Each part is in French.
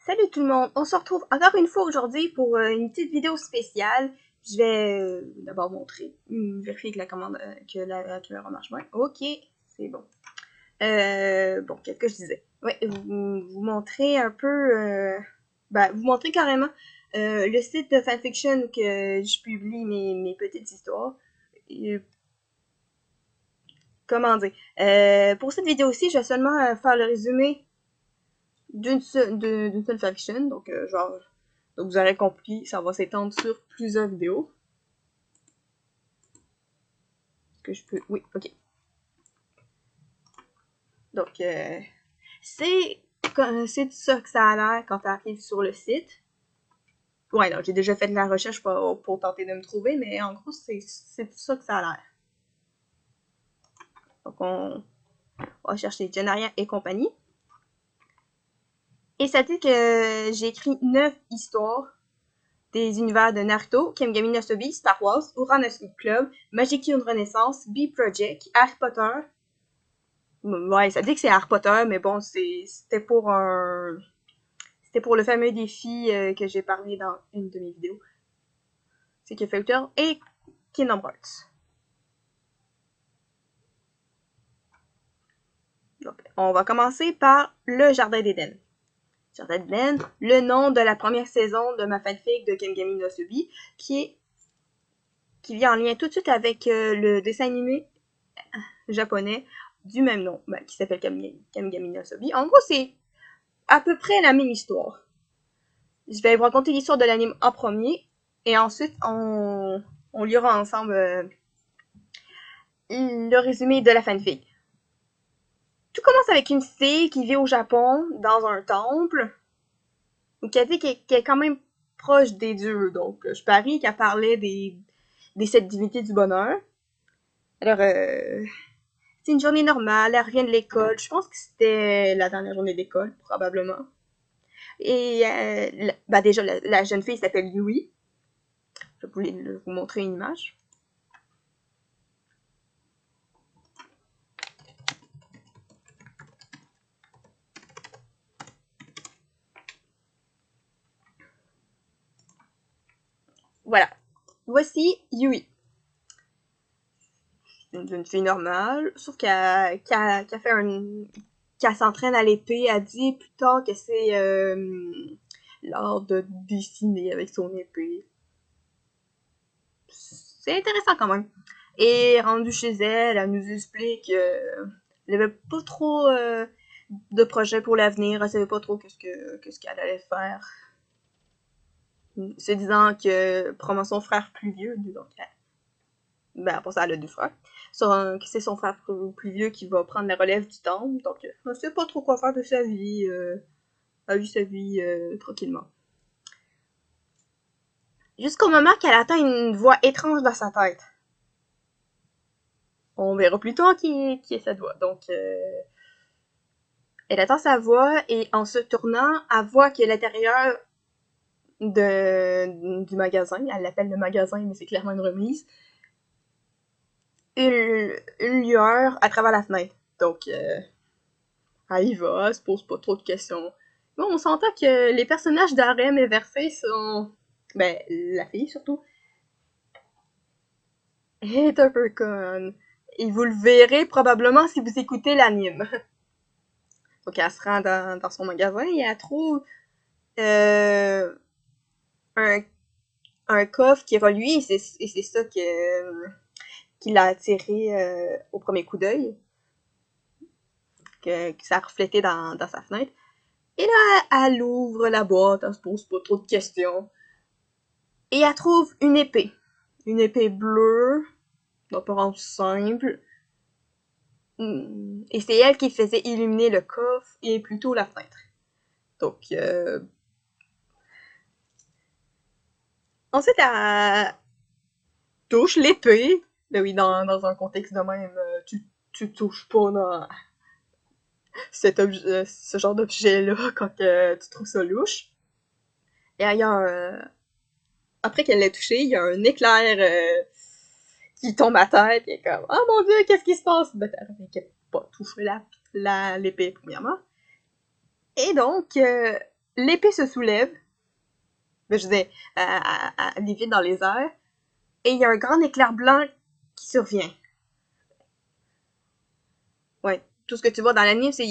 Salut tout le monde, on se retrouve encore une fois aujourd'hui pour une petite vidéo spéciale. Je vais d'abord vérifier que la caméra marche bien. Ok, c'est bon. Bon, qu'est-ce que je disais? Ouais, vous montrer un peu, vous montrer carrément le site de fanfiction que je publie mes petites histoires. Euh, Comment dire? Pour cette vidéo-ci, je vais seulement faire le résumé d'une seule fanfiction, donc donc vous aurez compris, ça va s'étendre sur plusieurs vidéos. Est-ce que je peux... Oui, ok. Donc, c'est ça que ça a l'air quand tu arrives sur le site. Ouais, donc j'ai déjà fait de la recherche pour tenter de me trouver, mais en gros, c'est ça que ça a l'air. Donc, on va chercher Jenaria et compagnie. Et ça dit que j'ai écrit 9 histoires des univers de Naruto, Kemigami no Sobi, Star Wars, Uranus Club, Magic Kion Renaissance, B-Project, Harry Potter. Ouais, ça dit que c'est Harry Potter, mais bon, c'était pour le fameux défi que j'ai parlé dans une de mes vidéos. C'est que Filter et Kingdom Hearts. Donc, on va commencer par le Jardin d'Éden. Jardin d'Éden, le nom de la première saison de ma fanfic de Kemigami no Sobi, qui vient en lien tout de suite avec le dessin animé japonais du même nom, qui s'appelle Kemigami no Sobi. En gros, c'est à peu près la même histoire. Je vais vous raconter l'histoire de l'anime en premier, et ensuite, on lira ensemble le résumé de la fanfic. Tout commence avec une fille qui vit au Japon, dans un temple, qui a dit qu'elle est quand même proche des dieux. Donc, je parie qu'elle parlait des 7 divinités du bonheur. Alors, c'est une journée normale, elle revient de l'école. Je pense que c'était la dernière journée d'école, probablement. Et déjà, la jeune fille s'appelle Yui. Je voulais vous montrer une image. Voilà. Voici Yui. Une fille normale, sauf qu'elle s'entraîne à l'épée. Elle dit plus tard que c'est l'art de dessiner avec son épée. C'est intéressant quand même. Et rendue chez elle, elle nous explique qu'elle avait pas trop de projets pour l'avenir. Elle savait pas trop qu'est-ce qu'elle allait faire. Se disant que probablement son frère plus vieux, disons pour ça, elle a 2 frères. C'est son frère plus vieux qui va prendre la relève du temple. Donc, elle sait pas trop quoi faire de sa vie. Elle a eu sa vie tranquillement. Jusqu'au moment qu'elle attend une voix étrange dans sa tête. On verra plus tard qui est cette voix. Donc, elle attend sa voix et en se tournant, elle voit que l'intérieur du magasin, elle l'appelle le magasin, mais c'est clairement une remise, une lueur à travers la fenêtre. Donc, elle y va, elle se pose pas trop de questions. Bon, on s'entend que les personnages d'Harem et Versé sont... la fille surtout, est un peu conne. Et vous le verrez probablement si vous écoutez l'anime. Donc, elle se rend dans son magasin et elle trouve un, un coffre qui est relié et c'est ça qui l'a attiré au premier coup d'œil. Que ça a reflété dans sa fenêtre. Et là, elle ouvre la boîte, elle se pose pas trop de questions. Et elle trouve une épée. Une épée bleue, d'apparence simple. Et c'est elle qui faisait illuminer le coffre et plutôt la fenêtre. Donc, ensuite, elle touche l'épée. Ben oui, dans un contexte de même, tu touches pas dans ce genre d'objet-là quand tu trouves ça louche. Et ailleurs, après qu'elle l'ait touché, il y a un éclair qui tombe à terre, pis elle est comme « Oh mon dieu, qu'est-ce qui se passe? » Ben, elle avait pas touché l'épée, premièrement. Et donc, l'épée se soulève, je disais, elle lévite dans les airs, et il y a un grand éclair blanc qui survient. Ouais, tout ce que tu vois dans l'anime, c'est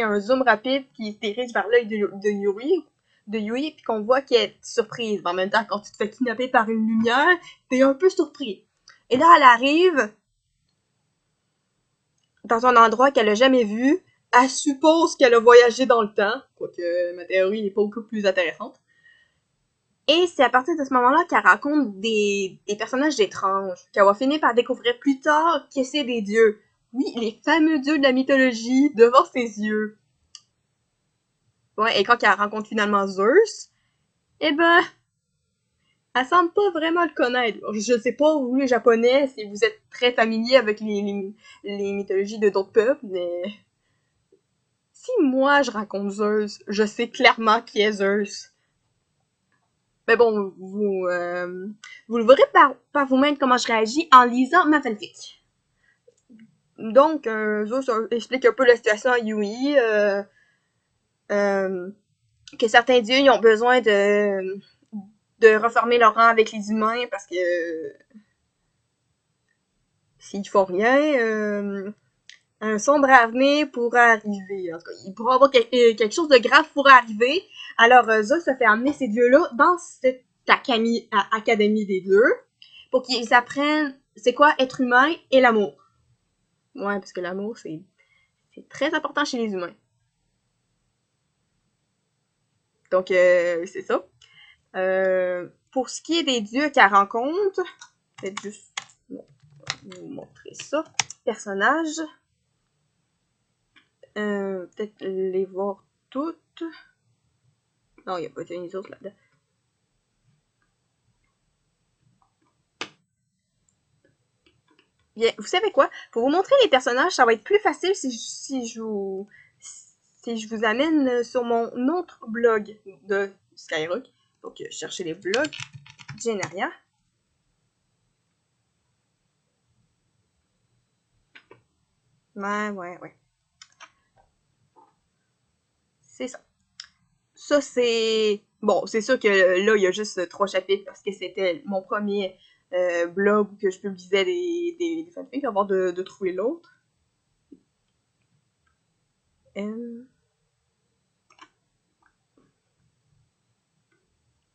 un zoom rapide qui se dirige vers l'œil de Yui, puis qu'on voit qu'elle est surprise. Mais en même temps, quand tu te fais kidnapper par une lumière, t'es un peu surpris. Et là, elle arrive dans un endroit qu'elle a jamais vu. Elle suppose qu'elle a voyagé dans le temps, quoique ma théorie est beaucoup plus intéressante. Et c'est à partir de ce moment-là qu'elle rencontre des personnages étranges, qu'elle va finir par découvrir plus tard que c'est des dieux. Oui, les fameux dieux de la mythologie devant ses yeux. Ouais, et quand elle rencontre finalement Zeus, eh ben, elle semble pas vraiment le connaître. Je sais pas, vous les japonais, si vous êtes très familier avec les mythologies de d'autres peuples, mais si moi je raconte Zeus, je sais clairement qui est Zeus. Mais bon, vous le verrez par vous-même comment je réagis en lisant ma fanfic. Donc, Zeus explique un peu la situation à Yui, que certains dieux ils ont besoin de reformer leur rang avec les humains parce que s'ils font rien, un sombre avenir pourrait arriver. En tout cas, il pourrait avoir quelque chose de grave pourrait arriver. Alors, Zeus se fait amener ces dieux-là dans cette académie des dieux pour qu'ils apprennent c'est quoi être humain et l'amour. Ouais, parce que l'amour, c'est très important chez les humains. Donc, c'est ça. Pour ce qui est des dieux qu'elle rencontre, peut-être juste vous montrer ça. Personnages. Peut-être les voir toutes. Non, il n'y a pas Dionysos là-dedans. Bien, vous savez quoi? Pour vous montrer les personnages, ça va être plus facile si je vous amène sur mon autre blog de Skyrock. Donc, cherchez les blogs Genaria. Ouais. C'est ça. Ça, c'est... Bon, c'est sûr que là, il y a juste 3 chapitres parce que c'était mon premier blog où que je publisais des fanfics avant de trouver l'autre.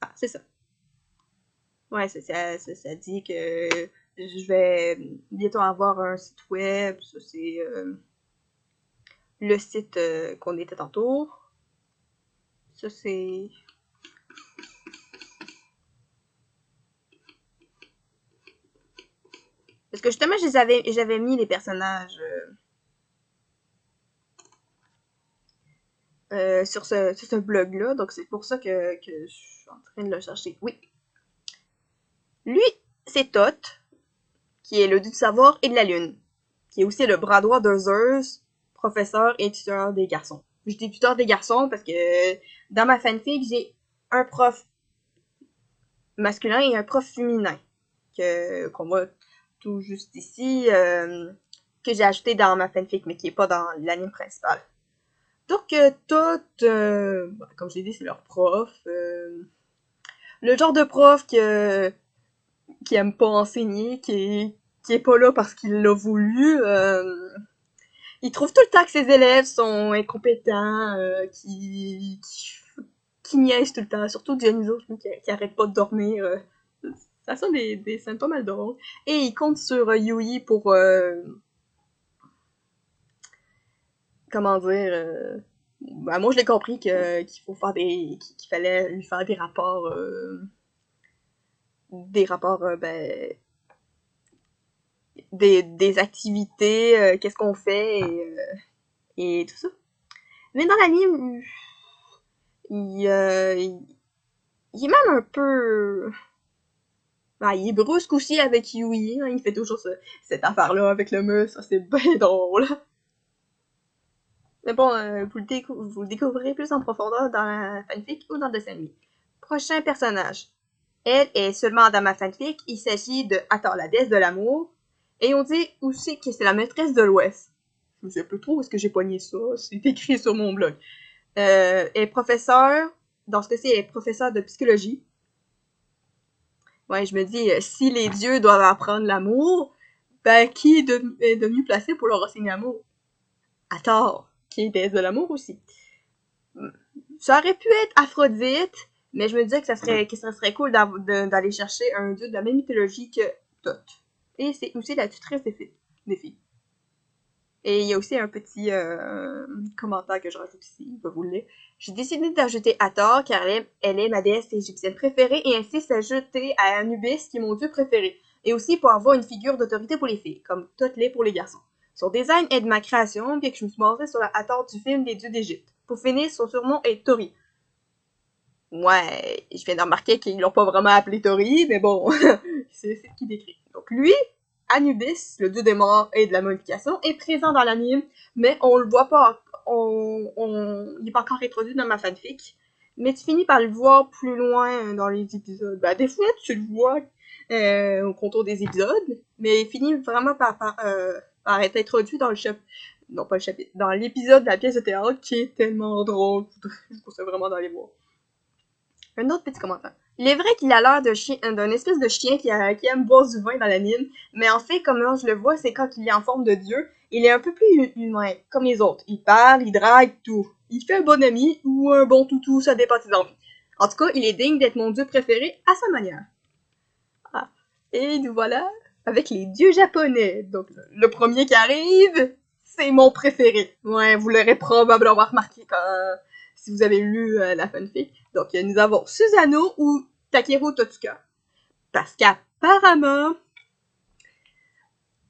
Ah, c'est ça. Ouais, ça dit que je vais bientôt avoir un site web. Ça, c'est le site qu'on était tantôt. Ça, c'est... Parce que justement, j'avais mis les personnages sur ce blog-là. Donc, c'est pour ça que je suis en train de le chercher. Oui. Lui, c'est Thoth, qui est le dieu du savoir et de la lune, qui est aussi le bras droit de Zeus, professeur et tuteur des garçons. Je dis tuteur des garçons parce que dans ma fanfic, j'ai un prof masculin et un prof féminin qu'on voit tout juste ici, que j'ai ajouté dans ma fanfic, mais qui est pas dans l'anime principal. Donc, Thoth, comme je l'ai dit, c'est leur prof. Le genre de prof qui aime pas enseigner, qui est pas là parce qu'il l'a voulu. Il trouve tout le temps que ses élèves sont incompétents, qui niaisent tout le temps. Surtout Dionysos, lui, qui arrête pas de dormir. Ça sonne des scènes pas mal drôles. Et il compte sur Yui pour... comment dire... moi, je l'ai compris qu'il faut faire qu'il fallait lui faire des rapports... des activités, qu'est-ce qu'on fait et tout ça. Mais dans l'anime, il est même un peu... Ben, il est brusque aussi avec Yui, hein, il fait toujours cette affaire-là avec le muscle, ça c'est bien drôle. Mais bon, vous le découvrirez plus en profondeur dans la fanfic ou dans le dessin animé. Prochain personnage. Elle est seulement dans ma fanfic, il s'agit de Hathor, la déesse de l'amour, et on dit aussi que c'est la maîtresse de l'Ouest. Je me souviens plus trop où est-ce que j'ai poigné ça, c'est écrit sur mon blog. est professeur, dans ce cas-ci, elle est professeur de psychologie. Ouais, je me dis, si les dieux doivent apprendre l'amour, ben qui est de mieux placé pour leur enseigner l'amour? Hathor, qui est déesse de l'amour aussi. Ça aurait pu être Aphrodite, mais je me disais que ça serait cool d'aller chercher un dieu de la même mythologie que Thoth. Et c'est aussi la tutrice des filles. Et il y a aussi un petit commentaire que je rajoute ici, je vais vous le lire. J'ai décidé d'ajouter Hathor car elle est ma déesse égyptienne préférée et ainsi s'ajouter à Anubis qui est mon dieu préféré. Et aussi pour avoir une figure d'autorité pour les filles, comme Thoth l'est pour les garçons. Son design est de ma création, bien que je me suis basée sur la Hathor du film des dieux d'Égypte. Pour finir, son surnom est Tori. Ouais, je viens de remarquer qu'ils l'ont pas vraiment appelé Tori, mais bon, c'est ce qu'il décrit. Donc lui, Anubis, le dieu des morts et de la momification, est présent dans l'anime, mais on le voit pas, il est pas encore introduit dans ma fanfic, mais tu finis par le voir plus loin dans les épisodes. Ben, des fois, tu le vois au contour des épisodes, mais il finit vraiment par être introduit dans le chapitre, non pas le chapitre, dans l'épisode de la pièce de théâtre qui est tellement drôle, je vous conseille vraiment d'aller voir. Un autre petit commentaire. Il est vrai qu'il a l'air d'un espèce de chien qui aime boire du vin dans l'anime, mais en fait, comme je le vois, c'est quand il est en forme de dieu, il est un peu plus humain, comme les autres. Il parle, il drague, tout. Il fait un bon ami ou un bon toutou, ça dépend de ses envies. En tout cas, il est digne d'être mon dieu préféré à sa manière. Ah. Et nous voilà avec les dieux japonais. Donc, le premier qui arrive, c'est mon préféré. Ouais, vous l'aurez probablement remarqué si vous avez lu la fanfic. Donc, nous avons Susanoo ou Takeru Totsuka. Parce qu'apparemment,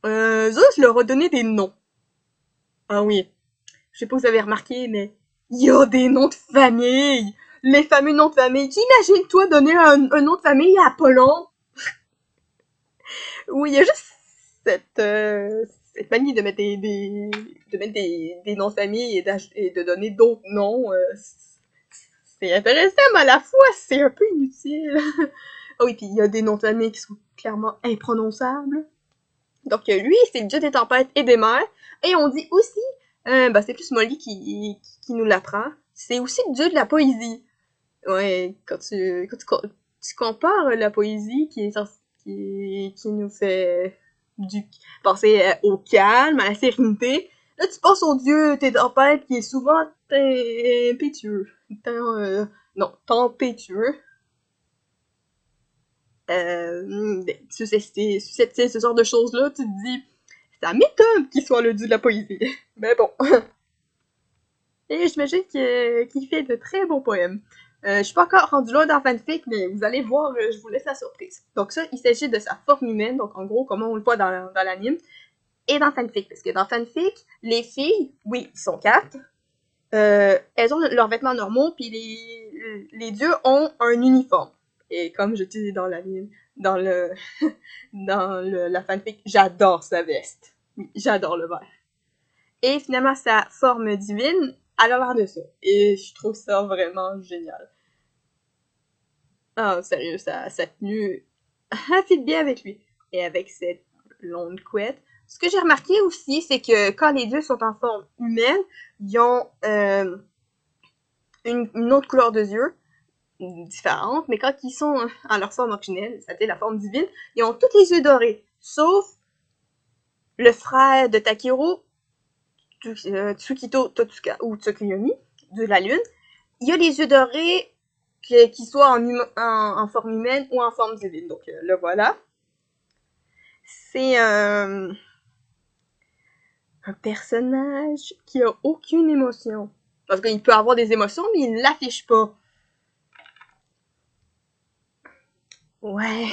Zeus leur a donné des noms. Ah oui, je sais pas si vous avez remarqué, mais il y a des noms de famille. Les fameux noms de famille. T'imagines-toi donner un nom de famille à Apollon? Oui, il y a juste cette manie de mettre des noms de famille et de donner d'autres noms. C'est intéressant, mais à la fois, c'est un peu inutile. Ah oui, puis il y a des noms de famille qui sont clairement imprononçables. Donc lui, c'est le dieu des tempêtes et des mers. Et on dit aussi, c'est plus Molly qui nous l'apprend, c'est aussi le dieu de la poésie. Ouais, tu compares la poésie qui nous fait penser au calme, à la sérénité, là tu passes au dieu des tempêtes qui est souvent impétueux. Non, tempétueux. Susceptible, ce genre de choses-là, tu te dis, ça m'étonne qu'il soit le dieu de la poésie. Mais bon. Et j'imagine qu'il fait de très beaux poèmes. Je suis pas encore rendu loin dans fanfic, mais vous allez voir, je vous laisse la surprise. Donc ça, il s'agit de sa forme humaine, donc en gros, comment on le voit dans l'anime, et dans fanfic. Parce que dans fanfic, les filles, oui, ils sont 4, elles ont leurs vêtements normaux, puis les dieux ont un uniforme. Et comme je dis dans l'anime, la fanfic, j'adore sa veste. Oui, j'adore le vert. Et finalement, sa forme divine, elle a l'air de ça. Et je trouve ça vraiment génial. Ah, sérieux, sa tenue, elle fit bien avec lui. Et avec cette longue couette. Ce que j'ai remarqué aussi, c'est que quand les dieux sont en forme humaine, ils ont une autre couleur de yeux, différente, mais quand ils sont en leur forme originelle, c'est-à-dire la forme divine, ils ont tous les yeux dorés, sauf le frère de Takeru, Tsukito Totsuka, ou Tsukuyomi, de la lune. Il a les yeux dorés, qu'ils soient en forme humaine ou en forme divine. Donc, le voilà. C'est un personnage qui a aucune émotion. Parce qu'il peut avoir des émotions, mais il l'affiche pas. Ouais.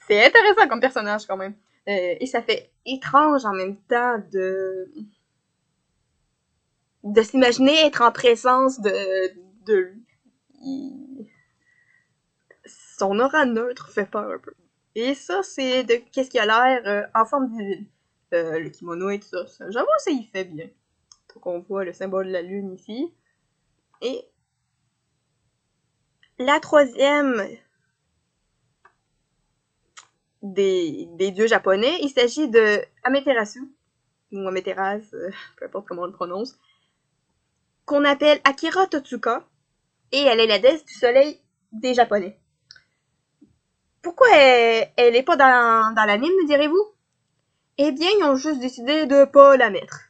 C'est intéressant comme personnage quand même. Et ça fait étrange en même temps de s'imaginer être en présence de lui. Son aura neutre fait peur un peu. Et ça, c'est de qu'est-ce qui a l'air en forme divine. Le kimono et tout ça. J'avoue, ça y fait bien. Donc on voit le symbole de la lune ici. Et la troisième des dieux japonais, il s'agit de Amaterasu, ou Amaterasu, peu importe comment on le prononce. qu'on appelle Akira Totsuka, et elle est la déesse du soleil des Japonais. Pourquoi elle est pas dans l'anime, me direz-vous? Eh bien, ils ont juste décidé de pas la mettre.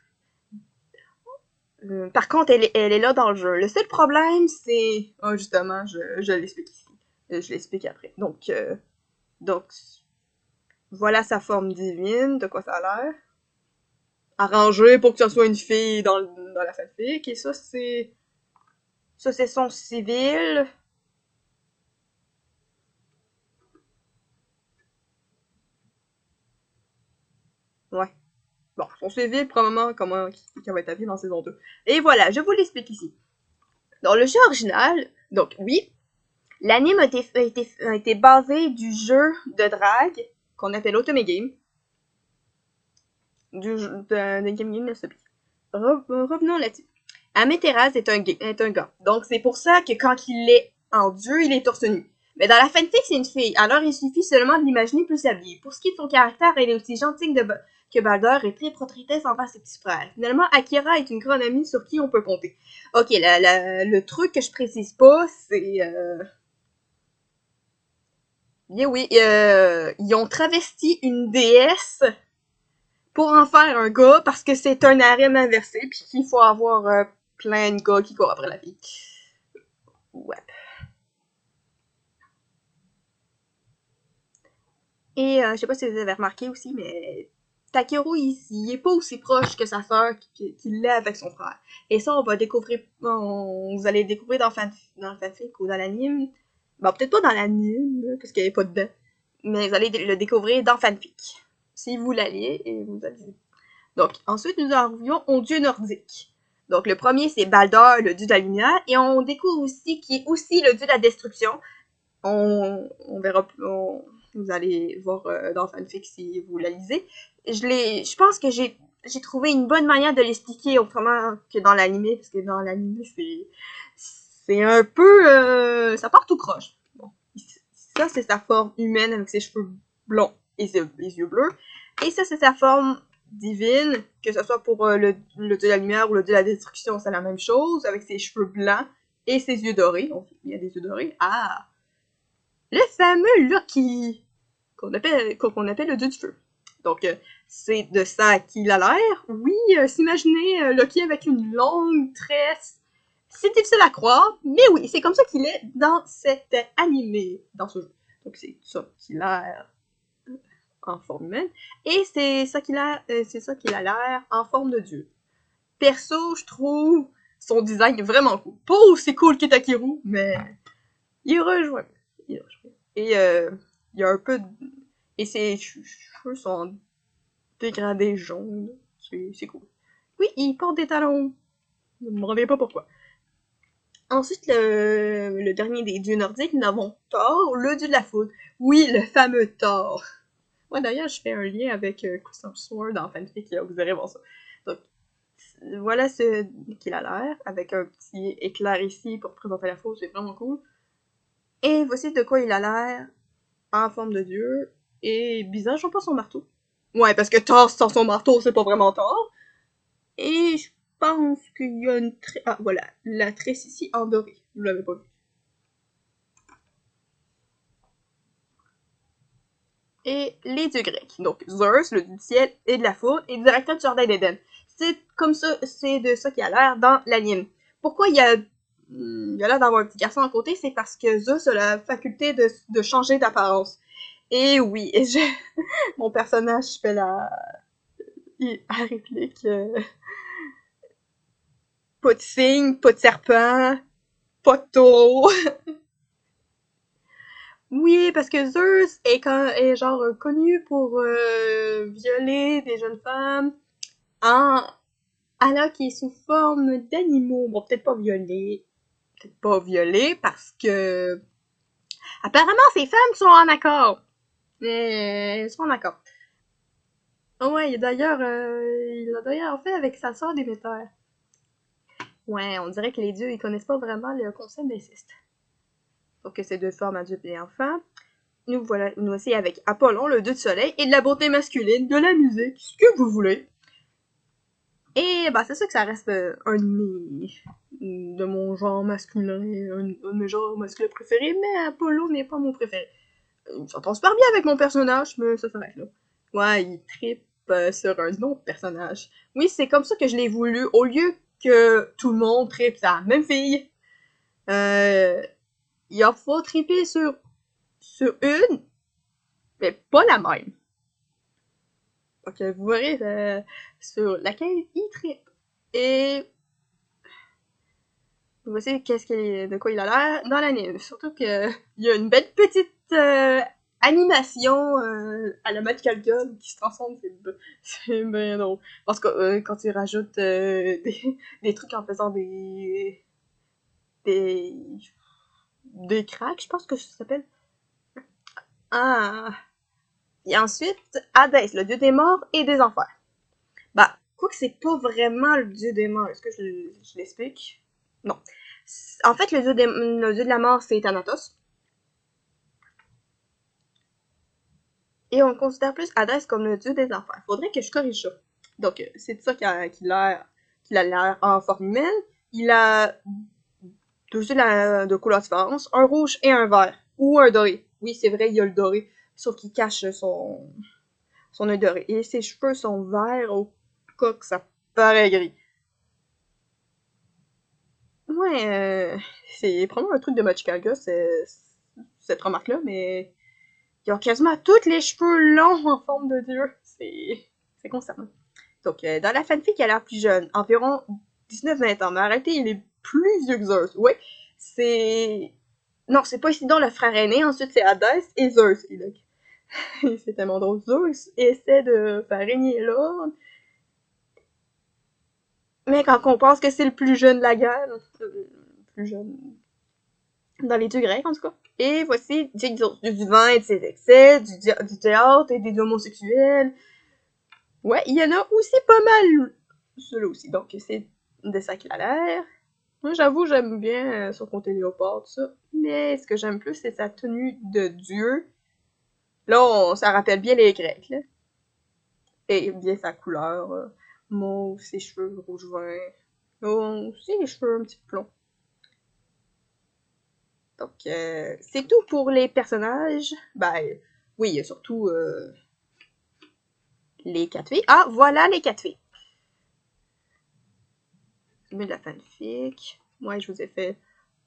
Par contre, elle est là dans le jeu. Le seul problème, c'est... Oh, justement, je l'explique ici. Je l'explique après. Donc, voilà sa forme divine, de quoi ça a l'air. Arrangé pour que ça soit une fille dans la fanfic. Et ça, c'est... Ça, c'est son civil. Ouais. Bon, son civil, probablement, comment qui va être habillé dans saison 2. Et voilà, je vous l'explique ici. Dans le jeu original, donc oui, l'anime a été basé du jeu de drague qu'on appelle Otome Game. Du jeu de Game no Sobi. Revenons là-dessus. Amaterasu est un gars. Donc c'est pour ça que quand il est en dieu, il est torse nu. Mais dans la fanfic, c'est une fille. Alors il suffit seulement de l'imaginer plus habillée. Pour ce qui est de son caractère, elle est aussi gentille que Baldur et très protectrice envers ses petits frères. Finalement, Akira est une grande amie sur qui on peut compter. Ok, le truc que je précise pas, c'est... Bien oui, ils ont travesti une déesse pour en faire un gars parce que c'est un harem inversé puis qu'il faut avoir plein de gars qui courent après la fille. Ouais. Et je sais pas si vous avez remarqué aussi, mais Takeru, il est pas aussi proche que sa sœur qu'il l'est avec son frère. Et ça, on va découvrir, vous allez le découvrir dans le fanfic ou dans l'anime. Bon, peut-être pas dans l'anime, parce qu'il n'y a pas dedans. Mais vous allez le découvrir dans fanfic. Si vous l'alliez, et vous allez. Donc, ensuite, nous arrivons aux dieux nordiques. Donc, le premier, c'est Baldur, le dieu de la lumière, et on découvre aussi qu'il est aussi le dieu de la destruction. On verra plus, vous allez voir dans fanfic si vous la lisez. Je pense que j'ai trouvé une bonne manière de l'expliquer autrement que dans l'animé, parce que dans l'animé, c'est un peu, ça part tout croche. Bon. Ça, c'est sa forme humaine avec ses cheveux blonds et ses yeux bleus. Et ça, c'est sa forme divine, que ce soit pour le dieu de la lumière ou le dieu de la destruction, c'est la même chose, avec ses cheveux blancs et ses yeux dorés. Donc, il y a des yeux dorés. Ah! Le fameux Loki, qu'on appelle le dieu du feu. Donc, c'est de ça qu'il a l'air. Oui, s'imaginer Loki avec une longue tresse, c'est difficile à croire, mais oui, c'est comme ça qu'il est dans cet animé, dans ce jeu. Donc, c'est ça qu'il a en forme humaine, et c'est ça qu'il a l'air en forme de dieu. Perso, je trouve son design vraiment cool. Pas aussi cool qu'Itakiru, mais il rejoint. Et il y a un peu et ses cheveux sont dégradés jaunes. C'est cool. Oui, il porte des talons. Ne me demandez pas pourquoi. Ensuite, le dernier des dieux nordiques, nous avons Thor, le dieu de la foudre. Oui, le fameux Thor. Ouais, d'ailleurs, je fais un lien avec Crystal Sword en fanfic, vous irez voir ça. Donc, voilà ce qu'il a l'air, avec un petit éclair ici pour présenter la foudre, c'est vraiment cool. Et voici de quoi il a l'air en forme de dieu. Et bizarre, je vois pas son marteau. Ouais, parce que Thor sans son marteau, c'est pas vraiment Thor. Et je pense qu'il y a une tresse. Ah, voilà, la tresse ici en doré. Vous l'avez pas vu. Et les dieux grecs. Donc, Zeus, le dieu du ciel et de la foudre, et directeur du jardin d'Éden. C'est comme ça, c'est de ça qu'il a l'air dans l'anime. Pourquoi il y a l'air d'avoir un petit garçon à côté, c'est parce que Zeus a la faculté de changer d'apparence. Et oui, mon personnage fait la réplique. Pas de cygne, pas de serpent, pas de taureau. Oui, parce que Zeus est genre connu pour violer des jeunes femmes en alors qu'il est sous forme d'animaux. Bon, peut-être pas violer parce que apparemment ces femmes sont en accord. Elles sont en accord. Oh ouais, il l'a d'ailleurs fait avec sa sœur Déméter. Ouais, on dirait que les dieux, ils connaissent pas vraiment le concept d'inceste. Donc, c'est deux formes, adulte et enfant. Nous voici avec Apollon, le dieu du soleil, et de la beauté masculine, de la musique, ce que vous voulez. Et bah c'est sûr que ça reste un de genre masculin, un de mes genres masculins préférés, mais Apollo n'est pas mon préféré. Il s'entend super bien avec mon personnage, mais ça s'arrête là. Ouais, il trippe sur un autre personnage. Oui, c'est comme ça que je l'ai voulu, au lieu que tout le monde trippe sur la même fille. Il a faut tripper sur une, mais pas la même. Donc, vous verrez sur laquelle il trippe. Et voici de quoi il a l'air dans l'anime. Surtout que il y a une belle petite animation à la Magical Girl qui se transforme, c'est bien drôle. Parce que quand il rajoute des trucs en faisant des des cracks, je pense que ça s'appelle. Ah. Et ensuite, Hadès, le dieu des morts et des enfers. Bah, quoique c'est pas vraiment le dieu des morts. Est-ce que je l'explique? Non. En fait, le dieu de la mort, c'est Thanatos. Et on considère plus Hadès comme le dieu des enfers. Faudrait que je corrige ça. Donc, c'est de ça qu'il a l'air en forme humaine. Il a deux yeux de couleur différente, un rouge et un vert. Ou un doré. Oui, c'est vrai, il y a le doré. Sauf qu'il cache son œil doré. Et ses cheveux sont verts au cas que ça paraît gris. Ouais, c'est probablement un truc de Machikaga, cette remarque-là, mais ils ont quasiment tous les cheveux longs en forme de dieu. C'est concernant. Donc, dans la fanfic, il a l'air plus jeune, environ 19-20 ans. Mais arrêtez, il est plus vieux que Zeus. Oui, c'est... Non, c'est Poséidon, le frère aîné. Ensuite, c'est Hadès et Zeus. C'est tellement drôle. Zeus essaie de faire régner l'ordre. Mais quand on pense que c'est le plus jeune de la guerre, le plus jeune dans les dieux grecs en tout cas. Et voici du vin et de ses excès, du théâtre et des homosexuels. Ouais, il y en a aussi pas mal, ceux-là aussi. Donc c'est de ça qu'il a l'air. Moi j'avoue, j'aime bien son côté léopard, tout ça. Mais ce que j'aime plus, c'est sa tenue de dieu. Là, ça rappelle bien les Grecs, là. Et bien sa couleur, mauve, ses cheveux rouge vin. Oh, aussi les cheveux un petit peu blonds. Donc, c'est tout pour les personnages. Ben, oui, il y a surtout les 4 filles. Ah, voilà les 4 filles. Résumé de la fanfic. Moi, je vous ai fait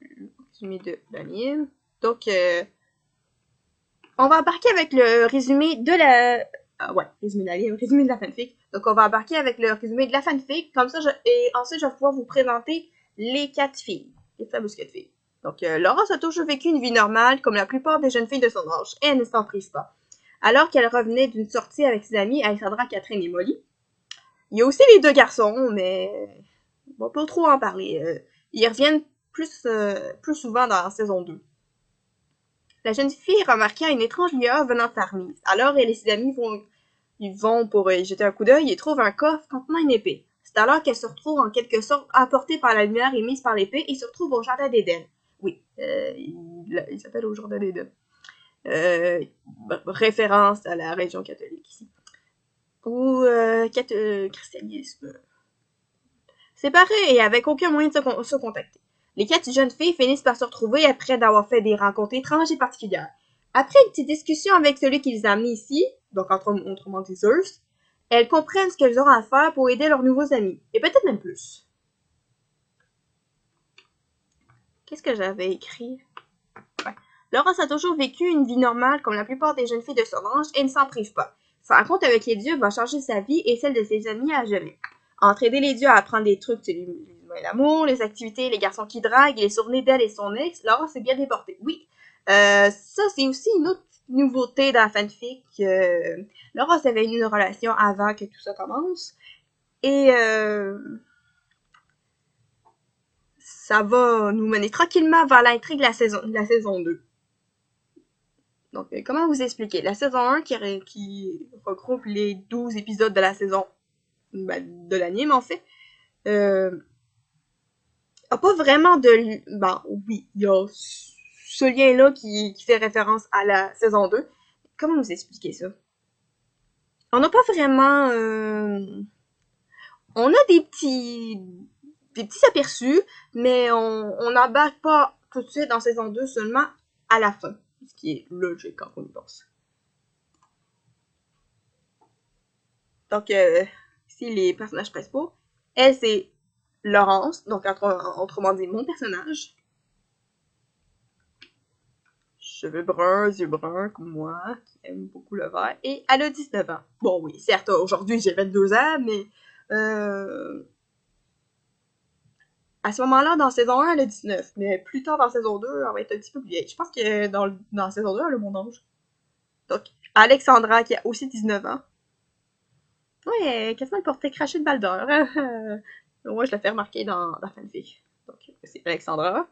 le résumé de l'anime. Donc, on va embarquer avec le résumé de la... Ah ouais, résumé de l'anime, résumé de la fanfic. Donc, on va embarquer avec le résumé de la fanfic. Comme ça, et ensuite, je vais pouvoir vous présenter les 4 filles. Les fameuses 4 filles. Donc, Laura a toujours vécu une vie normale, comme la plupart des jeunes filles de son âge, et elle ne s'en prise pas. Alors qu'elle revenait d'une sortie avec ses amis Alexandra, Catherine et Molly. Il y a aussi les 2 garçons, mais on va pas trop en parler. Ils reviennent plus souvent dans la saison 2. La jeune fille remarqua une étrange lueur venant de sa remise. Alors elle et ses amis vont pour y jeter un coup d'œil et trouvent un coffre contenant une épée. C'est alors qu'elle se retrouve en quelque sorte emportée par la lumière émise par l'épée et se retrouve au jardin d'Éden. Oui, il s'appelle au jardin d'Éden. Référence à la religion catholique ici. Ou christianisme. Séparés et avec aucun moyen de se contacter. Les 4 jeunes filles finissent par se retrouver après d'avoir fait des rencontres étranges et particulières. Après une petite discussion avec celui qui les a amenés ici, donc autrement dit Zeus, elles comprennent ce qu'elles auront à faire pour aider leurs nouveaux amis, et peut-être même plus. Qu'est-ce que j'avais écrit? Ouais. Laurence a toujours vécu une vie normale comme la plupart des jeunes filles de son âge et ne s'en prive pas. Sa rencontre avec les dieux va changer sa vie et celle de ses amis à jamais. Entre aider les dieux à apprendre des trucs sur l'amour, les activités, les garçons qui draguent et les souvenirs d'elle et son ex, Laurence est bien déportée. Oui, ça c'est aussi une autre nouveauté dans la fanfic. Laurence avait eu une relation avant que tout ça commence. Et ça va nous mener tranquillement vers l'intrigue de la saison 2. Donc, comment vous expliquer? La saison 1 qui regroupe les 12 épisodes de la saison de l'anime, en fait, a pas vraiment de... Ben, oui, il y a ce lien-là qui fait référence à la saison 2. Comment vous expliquer ça? On n'a pas vraiment... on a des petits des petits aperçus, mais on n'embarque pas tout de suite dans saison 2, seulement à la fin, ce qui est logique quand on y pense. Donc, ici, les personnages principaux. Elle, c'est Laurence, donc autrement dit, mon personnage. Cheveux bruns, yeux bruns, comme moi, qui aime beaucoup le vert. Et elle a 19 ans. Bon, oui, certes, aujourd'hui, j'ai 22 ans, mais à ce moment-là, dans saison 1, elle a 19. Mais plus tard, dans saison 2, elle va être un petit peu plus vieille. Je pense que dans saison 2, elle a mon âge. Donc, Alexandra, qui a aussi 19 ans. Ouais, quasiment le portrait craché de Baldur. Moi, je l'ai fait remarquer dans la fanfic. Donc, c'est Alexandra.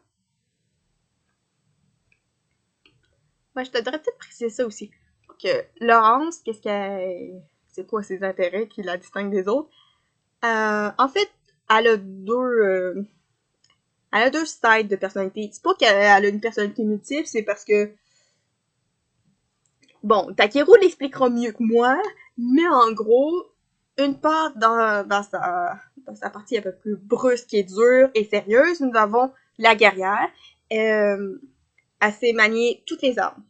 Ouais, je te devrais peut-être préciser ça aussi. Donc, Laurence, qu'est-ce qu'elle... C'est quoi ses intérêts qui la distinguent des autres? En fait, elle a deux sides de personnalité. C'est pas qu'elle a une personnalité multiple, c'est parce que bon, Takeru l'expliquera mieux que moi, mais en gros, une part dans sa partie un peu plus brusque et dure et sérieuse, nous avons la guerrière. Elle sait manier toutes les armes.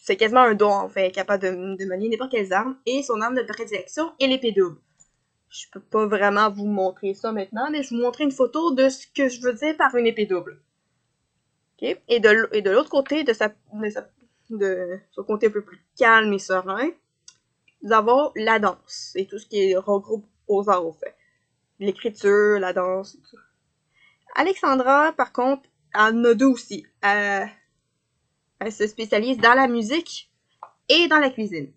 C'est quasiment un don, en fait, capable de manier n'importe quelles armes. Et son arme de prédilection est l'épée double. Je peux pas vraiment vous montrer ça maintenant, mais je vais vous montrer une photo de ce que je veux dire par une épée double. Okay? Et de l'autre côté, de son côté un peu plus calme et serein, nous avons la danse et tout ce qui regroupe aux arts au fait. L'écriture, la danse et tout. Alexandra, par contre, en a deux aussi. Elle se spécialise dans la musique et dans la cuisine.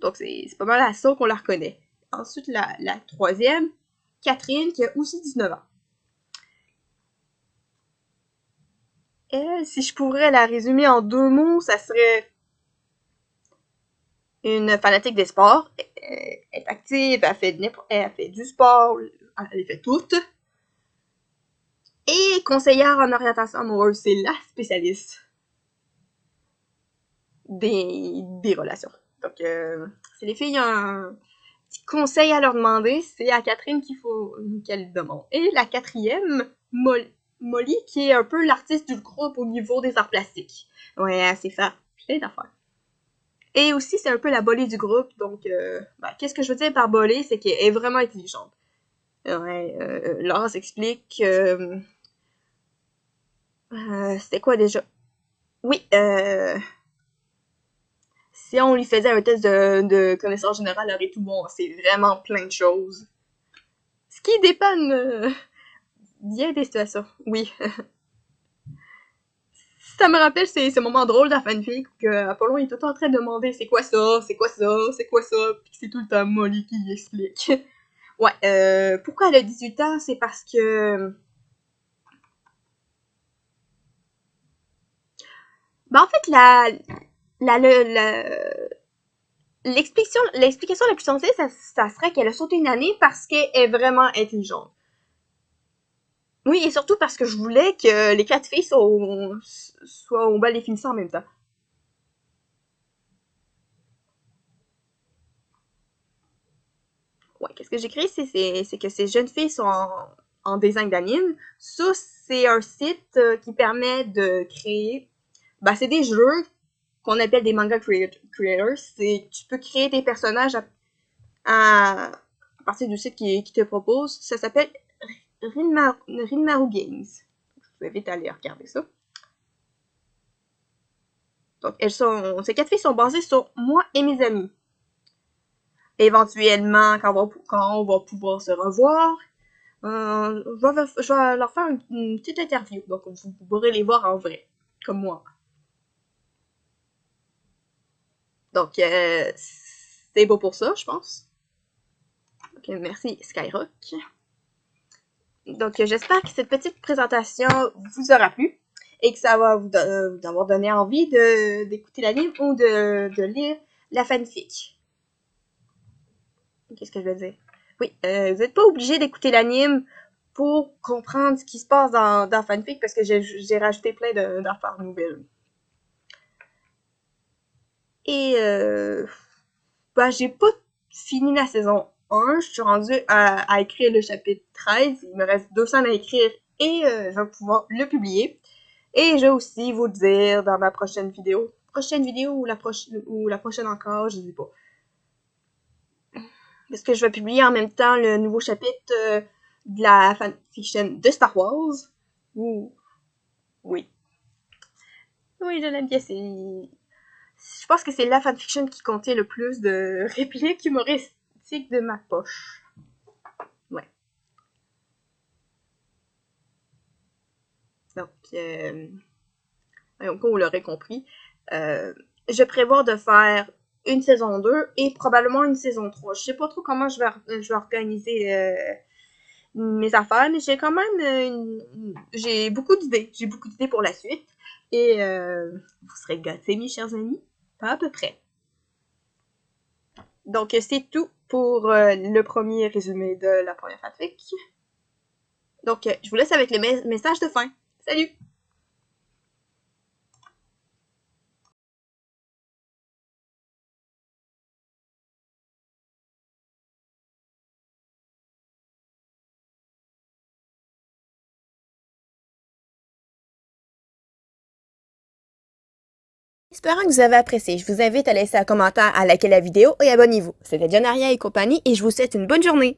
Donc, c'est pas mal à ça qu'on la reconnaît. Ensuite, la troisième, Catherine, qui a aussi 19 ans. Elle, si je pourrais la résumer en deux mots, ça serait une fanatique des sports. Elle est active, elle fait du sport, elle les fait toutes. Et conseillère en orientation amoureuse, c'est la spécialiste des relations. Donc, si les filles ont un petit conseil à leur demander, c'est à Catherine qu'il faut qu'elle demande. Et la quatrième, Molly, qui est un peu l'artiste du groupe au niveau des arts plastiques. Ouais, elle sait faire plein d'affaires. Et aussi, c'est un peu la bolée du groupe, donc qu'est-ce que je veux dire par bolée, c'est qu'elle est vraiment intelligente. Ouais, Laura s'explique. C'était quoi déjà? Oui, si on lui faisait un test de connaissance générale, elle aurait tout bon. C'est vraiment plein de choses. Ce qui dépanne bien des situations. Oui. Ça me rappelle ces moments drôles de la fanfic que Apollon est tout le temps en train de demander c'est quoi ça, c'est quoi ça, c'est quoi ça, puis c'est tout le temps Molly qui y explique. Ouais, pourquoi elle a 18 ans, c'est parce que... Ben en fait, la, la, l'explication la plus sensée, ça serait qu'elle a sauté une année parce qu'elle est vraiment intelligente. Oui, et surtout parce que je voulais que les quatre filles soient au bal des finissants en même temps. Ouais, qu'est-ce que j'écris, c'est que ces jeunes filles sont en design d'anime. Ça, c'est un site qui permet de créer... Ben, c'est des jeux qu'on appelle des manga creators. Tu peux créer des personnages à partir du site qui te propose. Ça s'appelle Rinmaru Games. Je vous invite à aller regarder ça. Donc, ces quatre filles sont basées sur moi et mes amis. Éventuellement, quand on va pouvoir se revoir, je vais leur faire une petite interview. Donc, vous pourrez les voir en vrai, comme moi. Donc, c'est beau pour ça, je pense. Ok, merci Skyrock. Donc, j'espère que cette petite présentation vous aura plu et que ça va vous avoir donné envie d'écouter l'anime ou de lire la fanfic. Qu'est-ce que je veux dire? Oui, vous n'êtes pas obligé d'écouter l'anime pour comprendre ce qui se passe dans fanfic parce que j'ai rajouté plein d'affaires nouvelles. Et j'ai pas fini la saison 1. Je suis rendue à écrire le chapitre 13. Il me reste 2 scènes à écrire et je vais pouvoir le publier. Et je vais aussi vous dire dans ma prochaine vidéo. Prochaine vidéo ou la prochaine encore, je sais pas. Parce que je vais publier en même temps le nouveau chapitre de la fanfiction de Star Wars. Ouh, oui. Oui, je l'aime bien. Je pense que c'est la fanfiction qui comptait le plus de répliques humoristiques de ma poche. Ouais. Donc, comme vous l'aurez compris, je prévois de faire une saison 2 et probablement une saison 3. Je sais pas trop comment je vais organiser mes affaires, mais j'ai quand même j'ai beaucoup d'idées. J'ai beaucoup d'idées pour la suite. Et vous serez gâtés, mes chers amis. Pas à peu près. Donc, c'est tout pour le premier résumé de la première fanfic. Donc, je vous laisse avec le message de fin. Salut! Espérant que vous avez apprécié, je vous invite à laisser un commentaire, à liker la vidéo et abonnez-vous. C'était John Aria et compagnie et je vous souhaite une bonne journée.